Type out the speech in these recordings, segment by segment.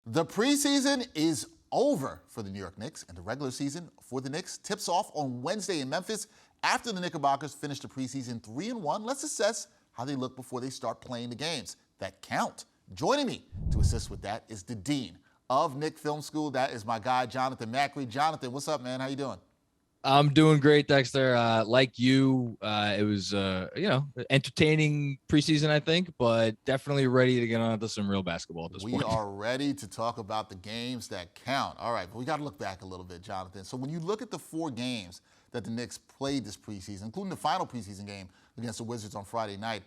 The preseason is over for the New York Knicks, and the regular season for the Knicks tips off on Wednesday in Memphis. After the Knickerbockers finish the preseason 3-1, let's assess how they look before they start playing the games that count. Joining me to assist with that is the dean of Knick Film School. That is my guy, Jonathan Macri. Jonathan, what's up, man? How you doing? I'm doing great, Dexter. Like you, it was, entertaining preseason, I think, but definitely ready to get on to some real basketball at this point. We are ready to talk about the games that count. All right, but we got to look back a little bit, Jonathan. So when you look at the 4 games that the Knicks played this preseason, including the final preseason game against the Wizards on Friday night,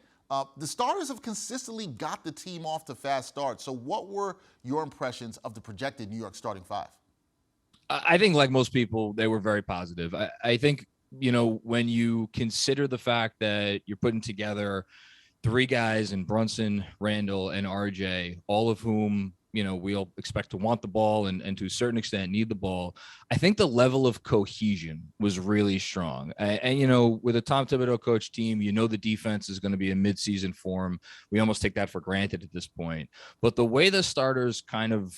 the starters have consistently got the team off to fast starts. So what were your impressions of the projected New York starting 5? I think, like most people, they were very positive. I think, when you consider the fact that you're putting together 3 guys in Brunson, Randall, and RJ, all of whom, we all expect to want the ball and to a certain extent need the ball. I think the level of cohesion was really strong. And with a Tom Thibodeau coach team, the defense is going to be in midseason form. We almost take that for granted at this point. But the way the starters kind of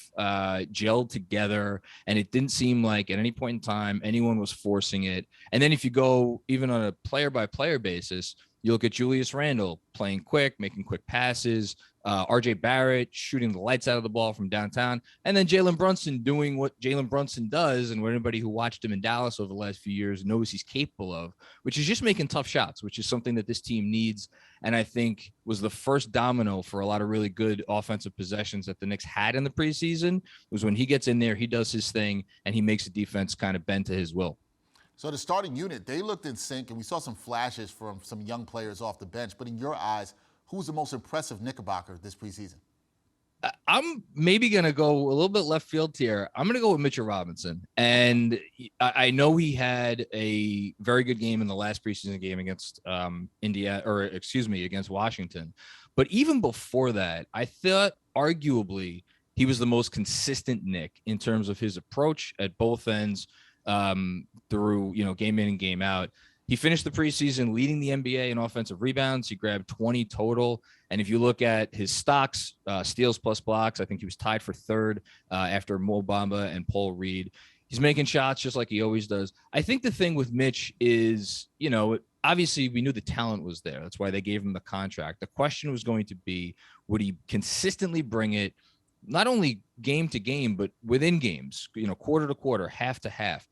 gelled together, and it didn't seem like at any point in time anyone was forcing it. And then if you go even on a player-by-player basis, you look at Julius Randle playing quick, making quick passes, RJ Barrett shooting the lights out of the ball from downtown, and then Jalen Brunson doing what Jalen Brunson does and what anybody who watched him in Dallas over the last few years knows he's capable of, which is just making tough shots, which is something that this team needs. And I think was the first domino for a lot of really good offensive possessions that the Knicks had in the preseason was when he gets in there, he does his thing, and he makes the defense kind of bend to his will. So the starting unit, they looked in sync, and we saw some flashes from some young players off the bench. But in your eyes, who's the most impressive Knickerbocker this preseason? I'm maybe going to go a little bit left field here. I'm going to go with Mitchell Robinson. And I know he had a very good game in the last preseason game against against Washington. But even before that, I thought arguably he was the most consistent Knick in terms of his approach at both ends. Through game in and game out. He finished the preseason leading the NBA in offensive rebounds. He grabbed 20 total. And if you look at his stocks, steals plus blocks, I think he was tied for 3rd after Mo Bamba and Paul Reed. He's making shots just like he always does. I think the thing with Mitch is, obviously we knew the talent was there. That's why they gave him the contract. The question was going to be, would he consistently bring it? Not only game to game, but within games, quarter to quarter, half to half.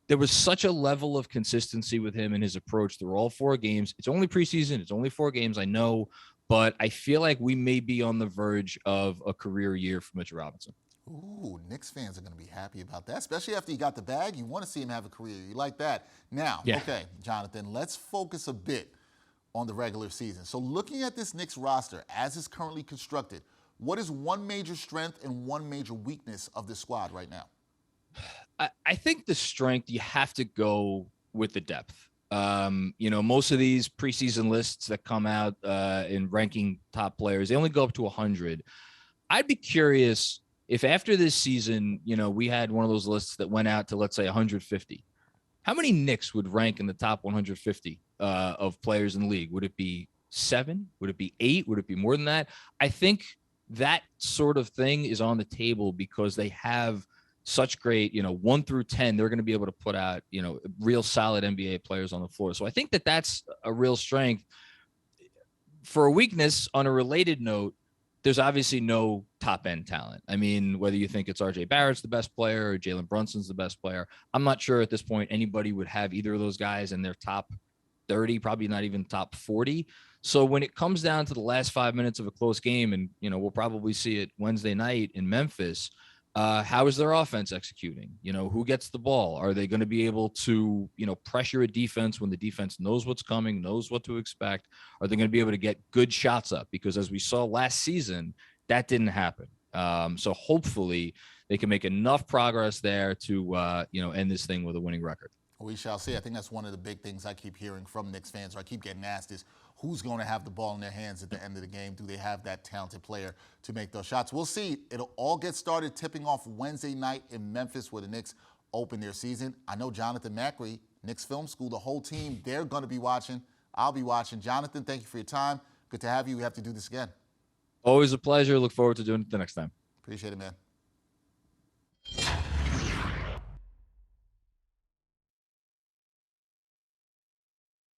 There was such a level of consistency with him and his approach through all 4 games. It's only preseason. It's only 4 games, I know, but I feel like we may be on the verge of a career year for Mitchell Robinson. Ooh, Knicks fans are going to be happy about that, especially after he got the bag. You want to see him have a career. You like that. Now, Okay, Jonathan, let's focus a bit on the regular season. So looking at this Knicks roster as it's currently constructed, what is one major strength and one major weakness of this squad right now? I think the strength, you have to go with the depth. Most of these preseason lists that come out in ranking top players, they only go up to 100. I'd be curious if after this season, we had one of those lists that went out to, let's say, 150. How many Knicks would rank in the top 150 of players in the league? Would it be 7? Would it be 8? Would it be more than that? I think that sort of thing is on the table because they have such great, 1 through 10, they're going to be able to put out, real solid NBA players on the floor. So I think that that's a real strength. For a weakness, on a related note, there's obviously no top end talent. I mean, whether you think it's RJ Barrett's the best player or Jalen Brunson's the best player, I'm not sure at this point anybody would have either of those guys in their top 30, probably not even top 40. So when it comes down to the last 5 minutes of a close game, and, we'll probably see it Wednesday night in Memphis, how is their offense executing? Who gets the ball? Are they going to be able to, pressure a defense when the defense knows what's coming, knows what to expect? Are they going to be able to get good shots up? Because as we saw last season, that didn't happen. So hopefully they can make enough progress there to, end this thing with a winning record. We shall see. I think that's one of the big things I keep hearing from Knicks fans, or I keep getting asked, is who's going to have the ball in their hands at the end of the game? Do they have that talented player to make those shots? We'll see. It'll all get started tipping off Wednesday night in Memphis where the Knicks open their season. I know Jonathan Macri, Knicks Film School, the whole team, they're going to be watching. I'll be watching. Jonathan, thank you for your time. Good to have you. We have to do this again. Always a pleasure. Look forward to doing it the next time. Appreciate it, man.